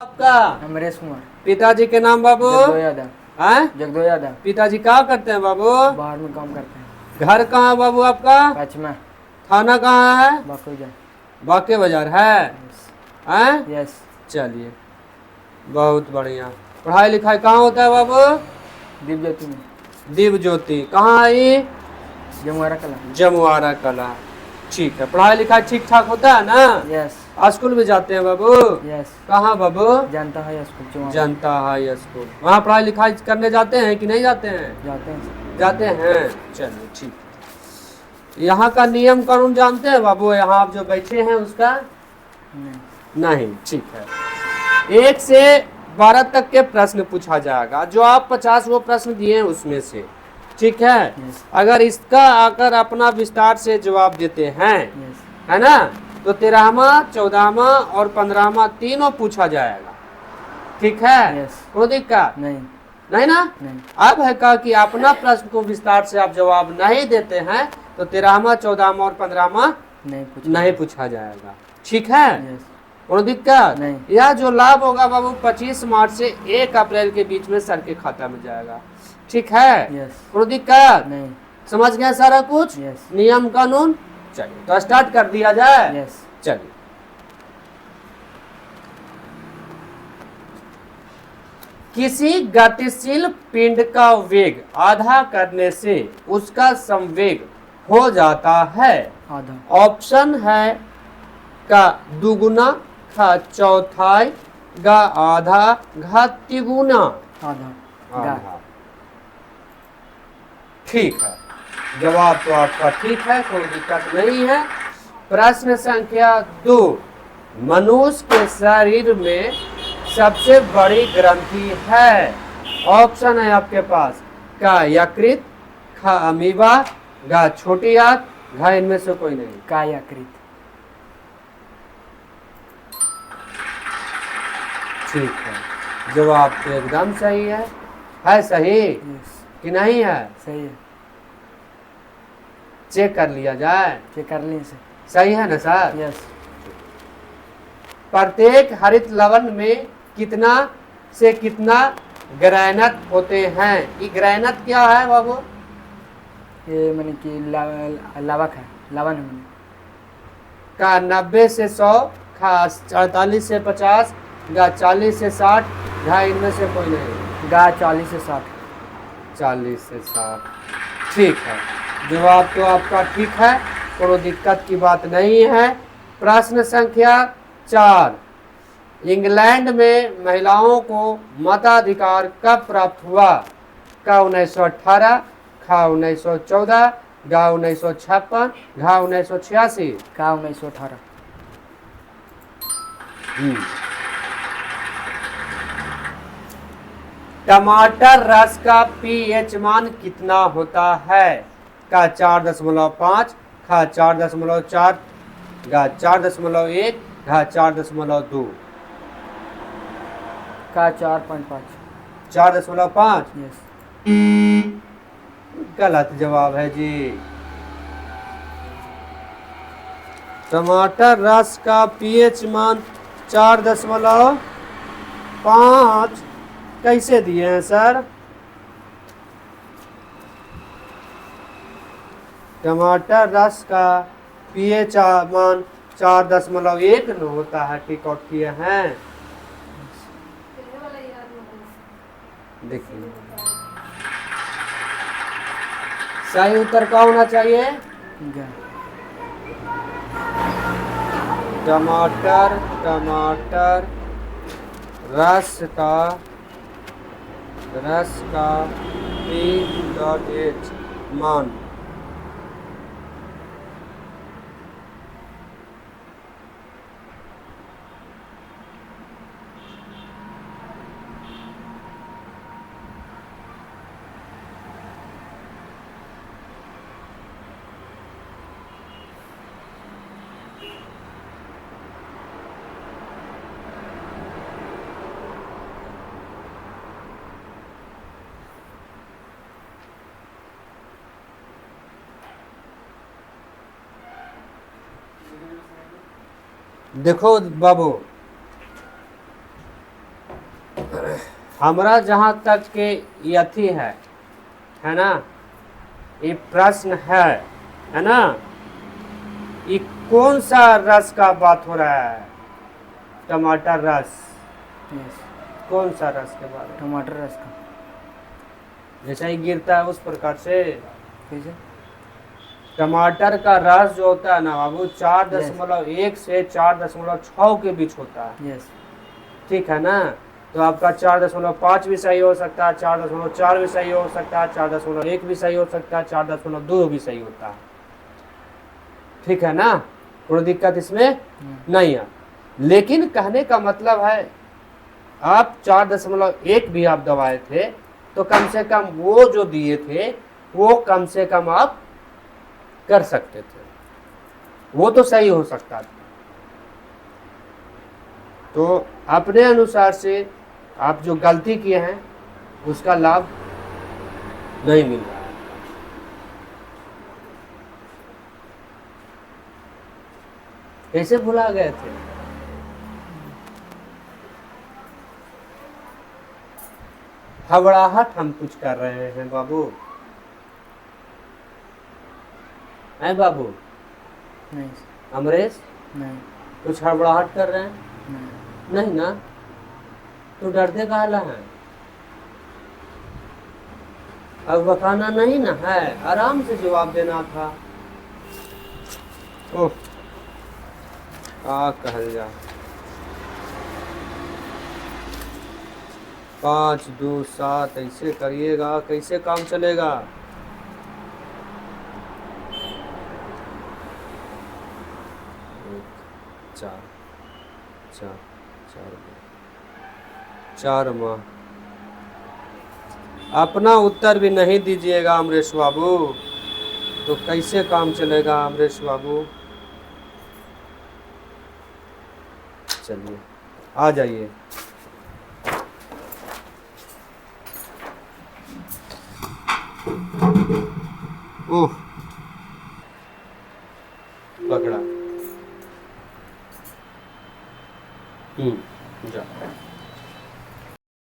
आपका अमरेश कुमार। पिताजी के नाम बाबू? जगदो यादव। हैं? जगदो यादव। पिताजी क्या करते हैं बाबू? बाहर में काम करते हैं। घर कहाँ है बाबू आपका? पचमा। थाना कहाँ है? बाकुजा। बाके बाजार है? हैं? यस। चलिए बहुत बढ़िया। पढ़ाई लिखाई कहाँ होता है बाबू? दीप ज्योति में। दीप ज्योति कहाँ आई? जमुआरा कला। जमुआरा कला। ठीक है, पढ़ाई लिखाई ठीक ठाक होता है ना? यस। स्कूल भी जाते हैं बाबू? यस। कहाँ बाबू? जनता हाई स्कूल जमुआरा। जनता हाई स्कूल। वहाँ पढ़ाई लिखाई करने जाते हैं कि नहीं जाते हैं? जाते हैं। जाते हैं, चलिए ठीक है। यहाँ का नियम कानून जानते हैं बाबू? यहाँ आप जो बैठे हैं उसका? नहीं, ठीक है। 1 से 12 तक के प्रश्न पूछा जाएगा, जो आप 50 वो प्रश्न दिए हैं उसमें से, ठीक है। यस। अगर इसका आकर अपना विस्तार से जवाब देते हैं, यस। है ना, तो 13वां 14वां और 15वां तीनों पूछा जाएगा, ठीक है। यस। कोई दिक्कत नहीं। नहीं ना? नहीं। अब है कहा कि अपना प्रश्न को विस्तार से आप जवाब नहीं देते हैं तो 13वां 14वां और 15वां नहीं पूछा जाएगा, ठीक है। यस। कोई दिक्कत नहीं। यह जो लाभ होगा बाबू 25 मार्च से 1 अप्रैल के बीच में सर के खाता में जाएगा, ठीक है। यस। कोई दिक्कत नहीं। समझ गए सारा कुछ? यस। नियम कानून। चलिए तो स्टार्ट कर दिया जाए। यस। चलिए, किसी गतिशील पिंड का वेग आधा करने से उसका संवेग हो जाता है। आधा। ऑप्शन है का दुगुना, ख चौथाई, ग आधा, घ तिगुना। आधा। आधा। ठीक है, जवाब तो आपका ठीक है, कोई दिक्कत नहीं है। प्रश्न संख्या 2, मनुष्य के शरीर में सबसे बड़ी ग्रंथि है। ऑप्शन है आपके पास का यकृत, ख अमीबा, ग छोटी आंत, घ इनमें से कोई नहीं। कायाकृत। ठीक है, जवाब तो एकदम सही है सही यस। कि नहीं है? सही है। चेक कर लिया जाए। चेक कर लें से। सही है ना सर? यस। प्रत्येक हरित लवण में कितना से कितना ग्रैनट होते हैं? ये ग्रैनट क्या है बाबू? ये मैंने कि लावक है, लवन है मैंने। का 90 से 100, खास 48 से 50, गा 40 से 60, घा इनमें से कोई नहीं। गा 40 से 60। 40 से 60, ठीक है, जवाब तो आपका ठीक है, कोई दिक्कत की बात नहीं है। प्रश्न संख्या 4, इंग्लैंड में महिलाओं को मताधिकार कब प्राप्त हुआ? का 1918, खा 1914, गा 1956, घा 1986। का 1918। टमाटर रस का पीएच मान कितना होता है? का 4.5, खा 4.4, गा 4.1, घा 4.2। का 4.5। 4.5 यस। गलत जवाब है जी। टमाटर रस का पीएच मान 4.5 कैसे दिए हैं सर? टमाटर रस का पीएच मान 4.1 न होता है, टिक आउट किए हैं। देखिए सही उत्तर क्या होना चाहिए? गा। टमाटर रस का pH मान देखो बाबू, हमरा जहाँ तक के यथी है ना, ये प्रश्न है ना, ये कौन सा रस का बात हो रहा है? टमाटर रस। यस, कौन सा रस के बारे में? टमाटर रस का। जैसा ही गिरता है उस प्रकार से। कैसे? टमाटर का रस जो होता है ना बाबू 4.1 से 4.6 के बीच होता है। यस, ठीक है ना, तो आपका 4.5 भी सही हो सकता है, 4.4 भी सही हो सकता है, 4.1 भी सही हो सकता है, 4.2 भी सही होता है। ठीक है ना, कोई दिक्कत इसमें नहीं है। लेकिन कहने का मतलब है आप 4.1 भी आप दबाए थे तो कम से कम वो जो दिए थे वो कम से कम आप कर सकते थे, वो तो सही हो सकता था। तो अपने अनुसार से आप जो गलती किए हैं उसका लाभ नहीं मिल रहा है। कैसे भुला गए थे? हबड़ाहट हम कुछ कर रहे हैं बाबू, हैं बाबू? नहीं, अमरेश, नहीं, कुछ हड़बड़ाहट कर रहे हैं? नहीं। नहीं ना, तो डरते काहला है? अब बताना नहीं ना है, आराम से जवाब देना था। ओह, कहल जा 5 2 7 ऐसे करिएगा कैसे काम चलेगा? चार चार चार 4 माह। अपना उत्तर भी नहीं दीजिएगा अमरेश बाबू, तो कैसे काम चलेगा अमरेश बाबू? चलिए आ जाइए। ओह, पकड़ा। जा